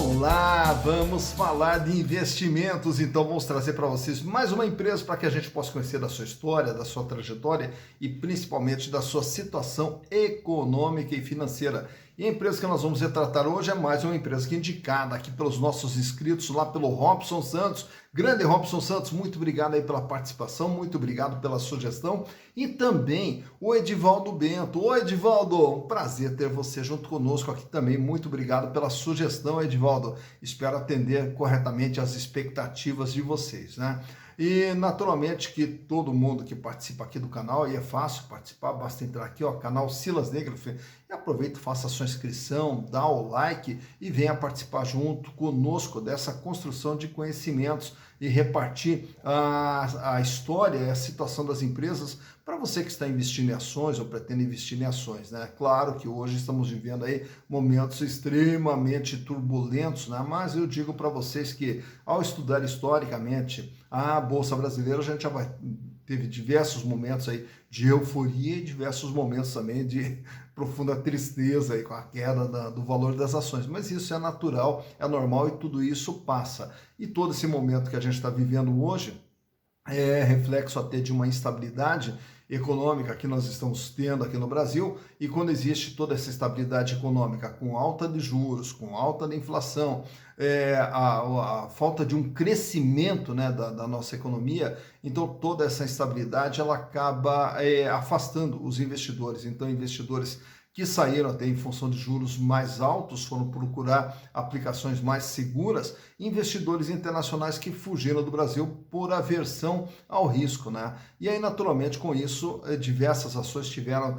Olá, vamos falar de investimentos, então vamos trazer para vocês mais uma empresa para que a gente possa conhecer da sua história, da sua trajetória e principalmente da sua situação econômica e financeira. E a empresa que nós vamos retratar hoje é mais uma empresa que é indicada aqui pelos nossos inscritos lá pelo Robson Santos. Grande Robson Santos, muito obrigado aí pela participação, muito obrigado pela sugestão. E também o Edivaldo Bento. Oi, Edivaldo, um prazer ter você junto conosco aqui também. Muito obrigado pela sugestão, Edivaldo. Espero atender corretamente as expectativas de vocês, né? E naturalmente que todo mundo que participa aqui do canal, e é fácil participar, basta entrar aqui, ó, canal Silas Negro, e aproveita, faça a sua inscrição, dá o like e venha participar junto conosco dessa construção de conhecimentos e repartir a história e a situação das empresas para você que está investindo em ações ou pretende investir em ações, né? Claro que hoje estamos vivendo aí momentos extremamente turbulentos, né? Mas eu digo para vocês que ao estudar historicamente a Bolsa Brasileira, a gente já teve diversos momentos aí de euforia e diversos momentos também de profunda tristeza aí com a queda do valor das ações, mas isso é natural, é normal e tudo isso passa. E todo esse momento que a gente está vivendo hoje é reflexo até de uma instabilidade econômica que nós estamos tendo aqui no Brasil, e quando existe toda essa estabilidade econômica com alta de juros, com alta de inflação, a falta de um crescimento, né, da nossa economia, então toda essa instabilidade ela acaba afastando os investidores. Então investidores que saíram até em função de juros mais altos, foram procurar aplicações mais seguras, investidores internacionais que fugiram do Brasil por aversão ao risco, né? E aí, naturalmente, com isso, diversas ações tiveram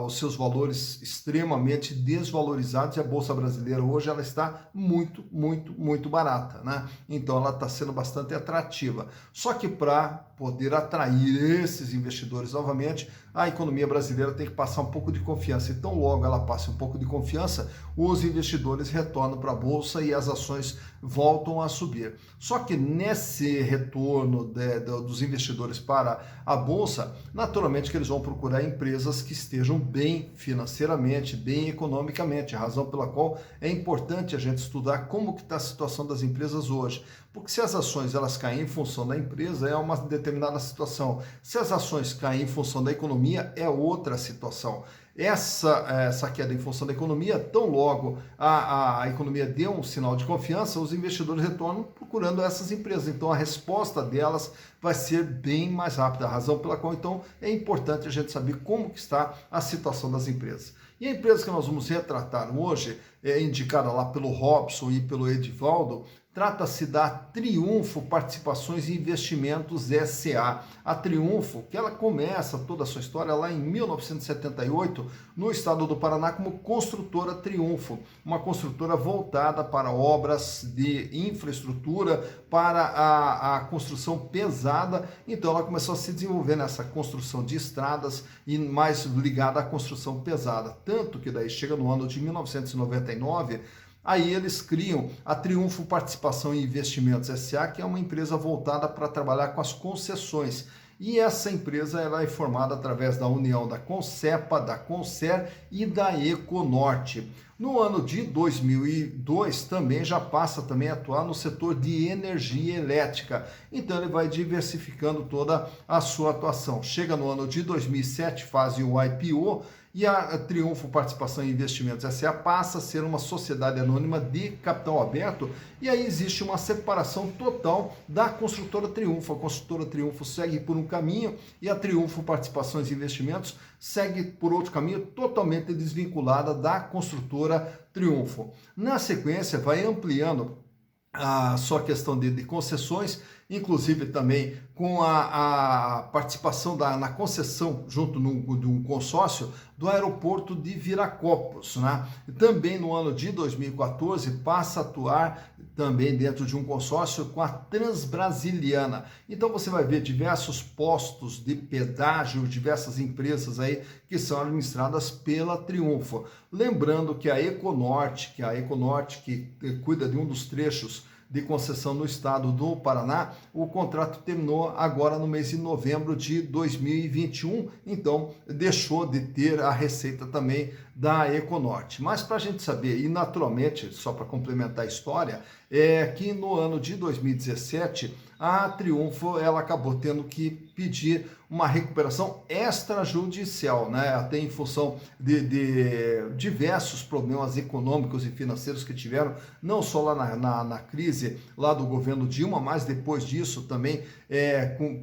os seus valores extremamente desvalorizados e a Bolsa Brasileira hoje ela está muito, muito, muito barata, né? Então, ela está sendo bastante atrativa. Só que para poder atrair esses investidores novamente, a economia brasileira tem que passar um pouco de confiança. Então, logo ela passa um pouco de confiança, os investidores retornam para a Bolsa e as ações voltam a subir. Só que nesse retorno dos investidores para a Bolsa, naturalmente que eles vão procurar empresas que estejam bem financeiramente, bem economicamente, a razão pela qual é importante a gente estudar como que está a situação das empresas hoje. Porque se as ações elas caem em função da empresa, é uma determinada situação. Se as ações caem em função da economia, é outra situação. Essa queda em função da economia, tão logo a economia deu um sinal de confiança, os investidores retornam procurando essas empresas. Então a resposta delas vai ser bem mais rápida, a razão pela qual então é importante a gente saber como que está a situação das empresas. E a empresa que nós vamos retratar hoje, indicada lá pelo Robson e pelo Edivaldo, trata-se da Triunfo Participações e Investimentos S.A. A Triunfo, que ela começa toda a sua história lá em 1978, no estado do Paraná, como construtora Triunfo, uma construtora voltada para obras de infraestrutura, para a construção pesada. Então ela começou a se desenvolver nessa construção de estradas e mais ligada à construção pesada. Tanto que daí chega no ano de 1999, aí eles criam a Triunfo Participação e Investimentos S.A., que é uma empresa voltada para trabalhar com as concessões. E essa empresa ela é formada através da união da Concepa, da Concer e da Econorte. No ano de 2002 também já passa também a atuar no setor de energia elétrica. Então ele vai diversificando toda a sua atuação. Chega no ano de 2007, faz o IPO, e a Triunfo Participação e Investimentos S.A. passa a ser uma sociedade anônima de capital aberto, e aí existe uma separação total da construtora Triunfo. A construtora Triunfo segue por um caminho e a Triunfo Participações e Investimentos segue por outro caminho totalmente desvinculada da construtora Triunfo. Na sequência, vai ampliando a sua questão de concessões, inclusive também com a participação na concessão junto de um consórcio do aeroporto de Viracopos, né? E também no ano de 2014 passa a atuar também dentro de um consórcio com a Transbrasiliana. Então você vai ver diversos postos de pedágio, diversas empresas aí que são administradas pela Triunfo. Lembrando que a Econorte que cuida de um dos trechos de concessão no estado do Paraná, o contrato terminou agora no mês de novembro de 2021, então deixou de ter a receita também da Econorte. Mas para a gente saber, e naturalmente, só para complementar a história, é que no ano de 2017, a Triunfo ela acabou tendo que pedir uma recuperação extrajudicial, né? Até em função de diversos problemas econômicos e financeiros que tiveram, não só lá na crise lá do governo Dilma, mas depois disso também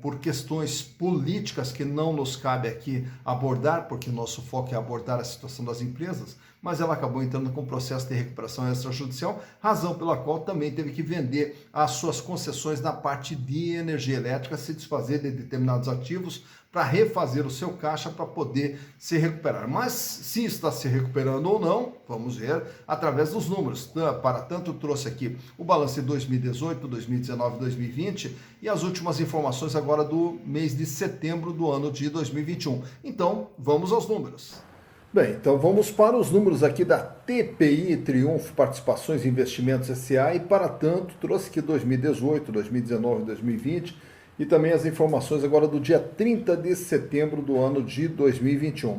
por questões políticas que não nos cabe aqui abordar, porque nosso foco é abordar a situação das empresas, mas ela acabou entrando com processo de recuperação extrajudicial, razão pela qual também teve que vender as suas concessões na parte de energia elétrica, se desfazer de determinados ativos para refazer o seu caixa para poder se recuperar. Mas se está se recuperando ou não, vamos ver através dos números. Para tanto, trouxe aqui o balanço de 2018, 2019, 2020 e as últimas informações agora do mês de setembro do ano de 2021. Então, vamos aos números. Bem, então vamos para os números aqui da TPI Triunfo Participações e Investimentos S.A. e para tanto trouxe aqui 2018, 2019, 2020 e também as informações agora do dia 30 de setembro do ano de 2021.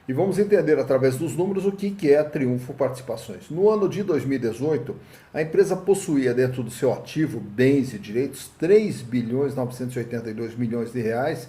E vamos entender através dos números o que é a Triunfo Participações. No ano de 2018, a empresa possuía dentro do seu ativo, bens e direitos, 3 bilhões 982 milhões de reais,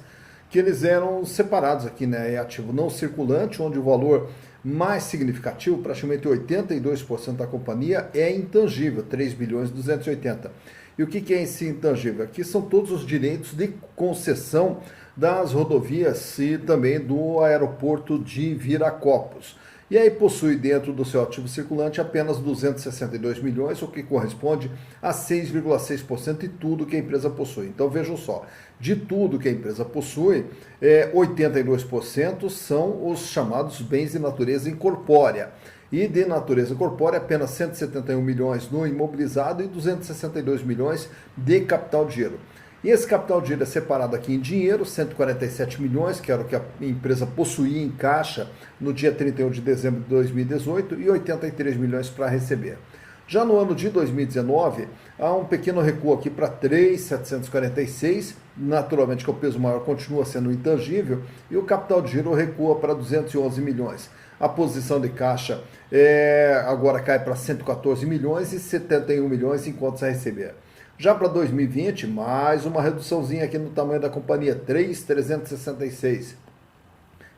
que eles eram separados aqui, né? É ativo não circulante, onde o valor mais significativo, praticamente 82% da companhia, é intangível, 3 bilhões 280. E o que é esse intangível? Aqui são todos os direitos de concessão das rodovias e também do aeroporto de Viracopos. E aí possui dentro do seu ativo circulante apenas 262 milhões, o que corresponde a 6,6% de tudo que a empresa possui. Então vejam só, de tudo que a empresa possui, 82% são os chamados bens de natureza incorpórea. E de natureza corpórea, apenas 171 milhões no imobilizado e 262 milhões de capital de giro. E esse capital de giro é separado aqui em dinheiro, 147 milhões, que era o que a empresa possuía em caixa no dia 31 de dezembro de 2018, e 83 milhões para receber. Já no ano de 2019, há um pequeno recuo aqui para 3,746, naturalmente que o peso maior continua sendo intangível, e o capital de giro recua para 211 milhões. A posição de caixa agora cai para 114 milhões e 71 milhões em contas a receber. Já para 2020, mais uma reduçãozinha aqui no tamanho da companhia, 3,366.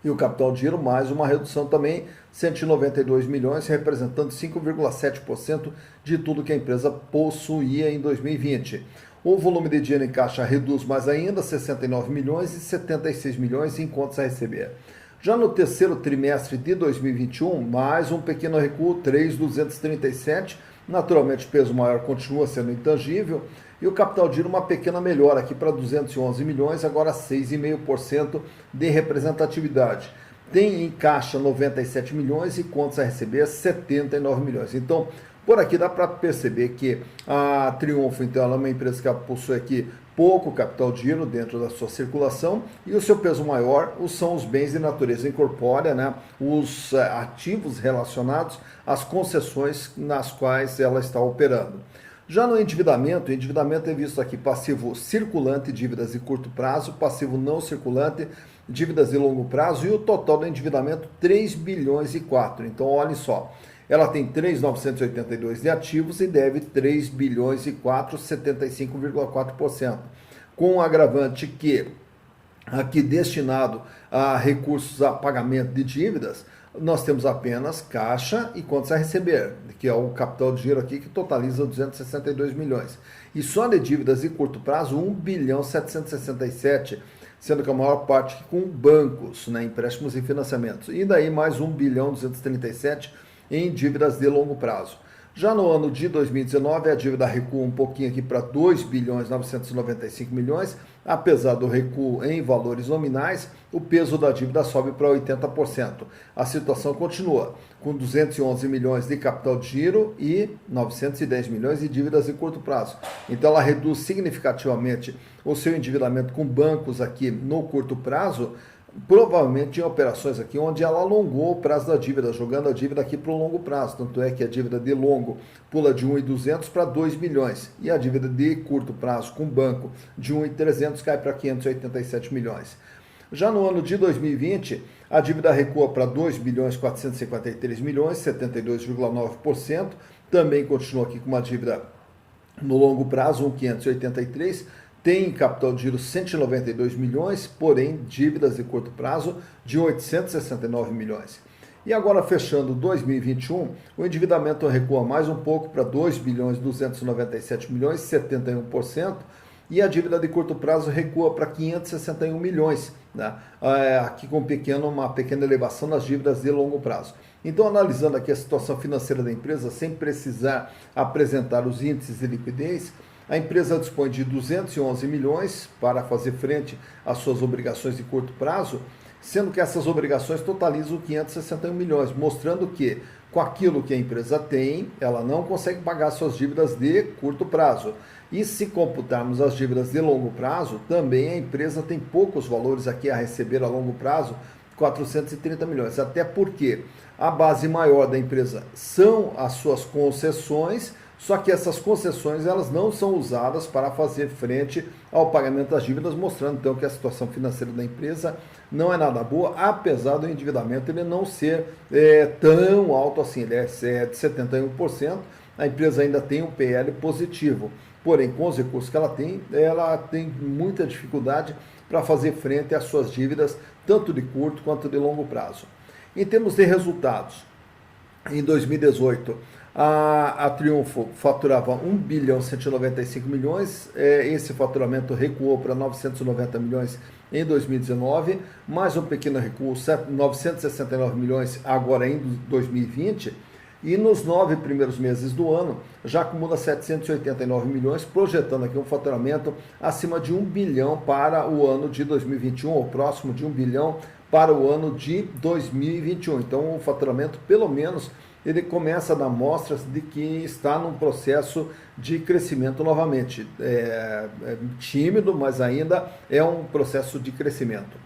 E o capital de giro, mais uma redução também, 192 milhões, representando 5,7% de tudo que a empresa possuía em 2020. O volume de dinheiro em caixa reduz mais ainda, 69 milhões e 76 milhões em contas a receber. Já no terceiro trimestre de 2021, mais um pequeno recuo, 3,237. Naturalmente, o peso maior continua sendo intangível. E o capital de giro, uma pequena melhora aqui para 211 milhões, agora 6,5% de representatividade. Tem em caixa 97 milhões e contas a receber 79 milhões. Então, por aqui dá para perceber que a Triunfo, então, ela é uma empresa que possui aqui pouco capital de giro dentro da sua circulação e o seu peso maior são os bens de natureza incorpórea, né? Os ativos relacionados às concessões nas quais ela está operando. Já no endividamento, o endividamento é visto aqui passivo circulante, dívidas de curto prazo, passivo não circulante, dívidas de longo prazo e o total do endividamento 3 bilhões e 4. Então, olhem só. Ela tem 3.982 de ativos e deve 3 bilhões e 4, 75,4%. Com um agravante que, aqui destinado a recursos a pagamento de dívidas, nós temos apenas caixa e contas a receber, que é o capital de giro aqui que totaliza 262 milhões. E só de dívidas de curto prazo, 1 bilhão 767, sendo que a maior parte com bancos, né, empréstimos e financiamentos. E daí mais 1 bilhão 237 em dívidas de longo prazo. Já no ano de 2019, a dívida recua um pouquinho aqui para 2 bilhões 995 milhões, apesar do recuo em valores nominais, o peso da dívida sobe para 80%. A situação continua, com 211 milhões de capital de giro e 910 milhões de dívidas de curto prazo. Então ela reduz significativamente o seu endividamento com bancos aqui no curto prazo, provavelmente em operações aqui onde ela alongou o prazo da dívida, jogando a dívida aqui para o longo prazo. Tanto é que a dívida de longo pula de 1.200 para 2 milhões e a dívida de curto prazo com banco de 1.300 cai para 587 milhões. Já no ano de 2020, a dívida recua para 2 bilhões 453 milhões, 72,9%. Também continua aqui com uma dívida no longo prazo, 1.583, tem capital de giro 192 milhões, porém dívidas de curto prazo de 869 milhões. E agora fechando 2021, o endividamento recua mais um pouco para 2 bilhões 297 milhões, 71%, e a dívida de curto prazo recua para 561 milhões, né? Aqui com uma pequena elevação nas dívidas de longo prazo. Então, analisando aqui a situação financeira da empresa, sem precisar apresentar os índices de liquidez, a empresa dispõe de 211 milhões para fazer frente às suas obrigações de curto prazo, sendo que essas obrigações totalizam 561 milhões, mostrando que com aquilo que a empresa tem, ela não consegue pagar suas dívidas de curto prazo. E se computarmos as dívidas de longo prazo, também a empresa tem poucos valores aqui a receber a longo prazo, 430 milhões, até porque a base maior da empresa são as suas concessões, só que essas concessões elas não são usadas para fazer frente ao pagamento das dívidas, mostrando então que a situação financeira da empresa não é nada boa, apesar do endividamento ele não ser tão alto assim, ele é de 71%, a empresa ainda tem um PL positivo, porém com os recursos que ela tem muita dificuldade para fazer frente às suas dívidas, tanto de curto quanto de longo prazo. Em termos de resultados, em 2018, a Triunfo faturava 1 bilhão 195 milhões, esse faturamento recuou para 990 milhões em 2019, mais um pequeno recuo, 969 milhões agora em 2020, e nos 9 primeiros meses do ano já acumula 789 milhões, projetando aqui um faturamento acima de 1 bilhão para o ano de 2021, ou próximo de 1 bilhão para o ano de 2021. Então o faturamento, pelo menos, ele começa a dar mostras de que está num processo de crescimento novamente. Tímido, mas ainda é um processo de crescimento.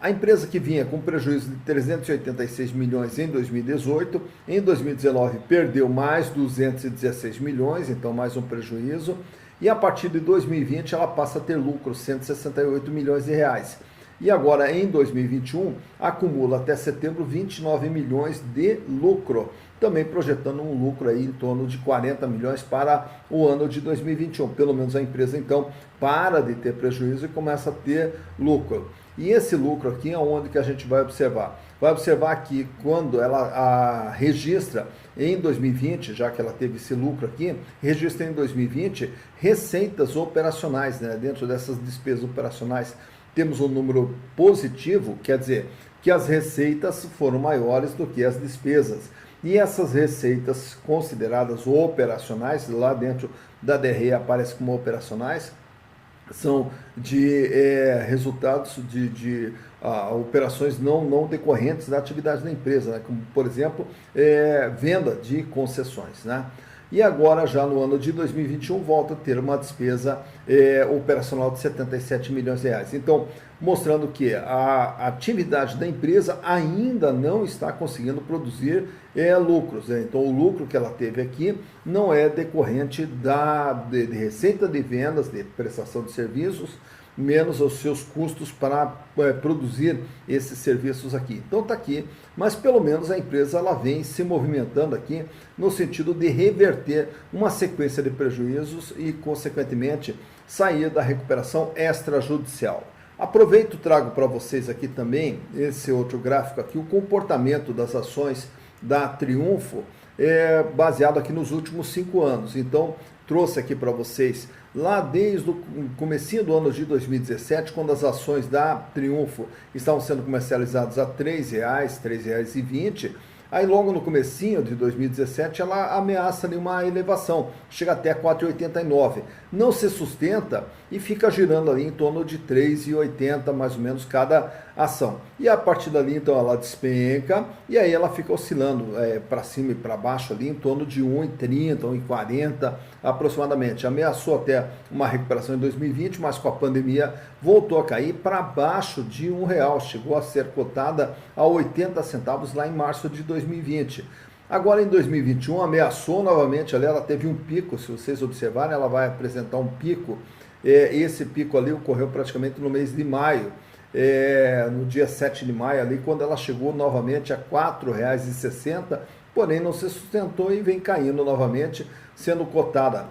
A empresa que vinha com prejuízo de 386 milhões em 2018, em 2019 perdeu mais 216 milhões, então mais um prejuízo, e a partir de 2020 ela passa a ter lucro, 168 milhões de reais. E agora em 2021 acumula até setembro 29 milhões de lucro, também projetando um lucro aí em torno de 40 milhões para o ano de 2021. Pelo menos a empresa então para de ter prejuízo e começa a ter lucro. E esse lucro aqui é onde que a gente vai observar. Vai observar que quando ela registra em 2020, já que ela teve esse lucro aqui, registra em 2020 receitas operacionais, né? Dentro dessas despesas operacionais temos um número positivo, quer dizer que as receitas foram maiores do que as despesas. E essas receitas consideradas operacionais, lá dentro da DRE aparece como operacionais, são de resultados de operações não decorrentes da atividade da empresa, né? Como, por exemplo, venda de concessões, né? E agora, já no ano de 2021, volta a ter uma despesa operacional de 77 milhões de reais. Então, mostrando que a atividade da empresa ainda não está conseguindo produzir lucros, né? Então, o lucro que ela teve aqui não é decorrente de receita de vendas, de prestação de serviços, menos os seus custos para produzir esses serviços aqui. Então está aqui, mas pelo menos a empresa ela vem se movimentando aqui no sentido de reverter uma sequência de prejuízos e, consequentemente, sair da recuperação extrajudicial. Aproveito e trago para vocês aqui também esse outro gráfico aqui, o comportamento das ações da Triunfo, baseado aqui nos últimos 5 anos. Então, trouxe aqui para vocês lá desde o comecinho do ano de 2017, quando as ações da Triunfo estavam sendo comercializadas a R$ 3,00, R$ 3,20. Aí logo no comecinho de 2017 ela ameaça ali uma elevação, chega até 4,89. Não se sustenta e fica girando ali em torno de 3,80 mais ou menos cada ação. E a partir dali então ela despenca e aí ela fica oscilando para cima e para baixo ali em torno de 1,30, 1,40 aproximadamente. Ameaçou até até uma recuperação em 2020, mas com a pandemia voltou a cair para abaixo de R$ 1, chegou a ser cotada a 80 centavos lá em março de 2020. Agora em 2021 ameaçou novamente, ali ela teve um pico, se vocês observarem, ela vai apresentar um pico, esse pico ali ocorreu praticamente no mês de maio, no dia 7 de maio ali, quando ela chegou novamente a R$ 4,60, porém não se sustentou e vem caindo novamente, sendo cotada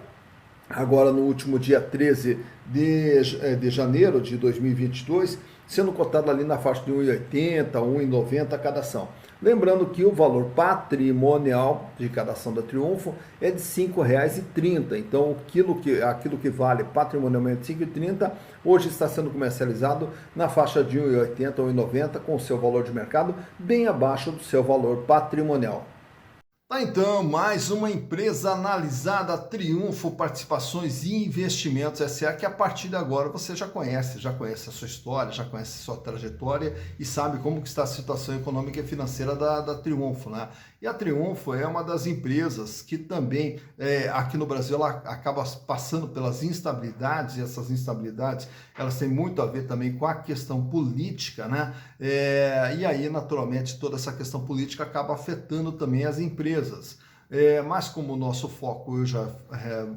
agora no último dia 13 de janeiro de 2022, sendo cotada ali na faixa de R$ 1,80, R$ 1,90 cada ação. Lembrando que o valor patrimonial de cada ação da Triunfo é de R$ 5,30. Então, aquilo que vale patrimonialmente R$ 5,30, hoje está sendo comercializado na faixa de R$ 1,80 ou R$ 1,90, com seu valor de mercado bem abaixo do seu valor patrimonial. Então, mais uma empresa analisada, Triunfo Participações e Investimentos S.A., que a partir de agora você já conhece a sua história, já conhece a sua trajetória e sabe como que está a situação econômica e financeira da Triunfo, né? E a Triunfo é uma das empresas que também, aqui no Brasil, ela acaba passando pelas instabilidades, e essas instabilidades, elas têm muito a ver também com a questão política, né? E aí, naturalmente, toda essa questão política acaba afetando também as empresas. Mas como o nosso foco, eu já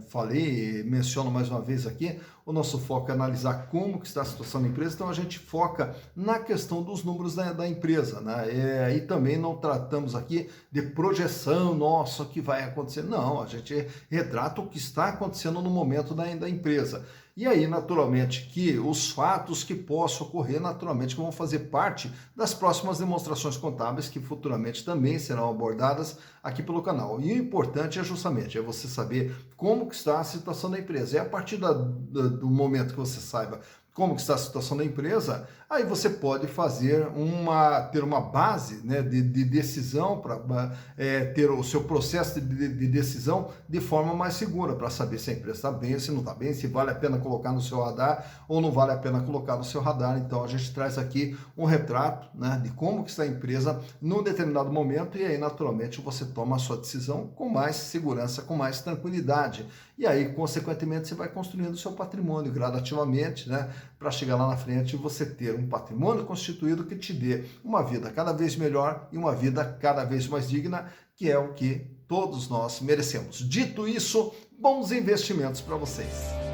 falei, menciono mais uma vez aqui, o nosso foco é analisar como que está a situação da empresa, então a gente foca na questão dos números da empresa, né? E também não tratamos aqui de projeção, nossa, o que vai acontecer, não, a gente retrata o que está acontecendo no momento da empresa. E aí, naturalmente, que os fatos que possam ocorrer, naturalmente, que vão fazer parte das próximas demonstrações contábeis que futuramente também serão abordadas aqui pelo canal. E o importante é justamente você saber como que está a situação da empresa. E a partir do momento que você saiba como que está a situação da empresa, aí você pode ter uma base, né, de decisão, para ter o seu processo de decisão de forma mais segura, para saber se a empresa está bem, se não está bem, se vale a pena colocar no seu radar ou não vale a pena colocar no seu radar. Então a gente traz aqui um retrato, né, de como que está a empresa num determinado momento, e aí naturalmente você toma a sua decisão com mais segurança, com mais tranquilidade. E aí, consequentemente, você vai construindo o seu patrimônio gradativamente, né, para chegar lá na frente e você ter um patrimônio constituído que te dê uma vida cada vez melhor e uma vida cada vez mais digna, que é o que todos nós merecemos. Dito isso, bons investimentos para vocês.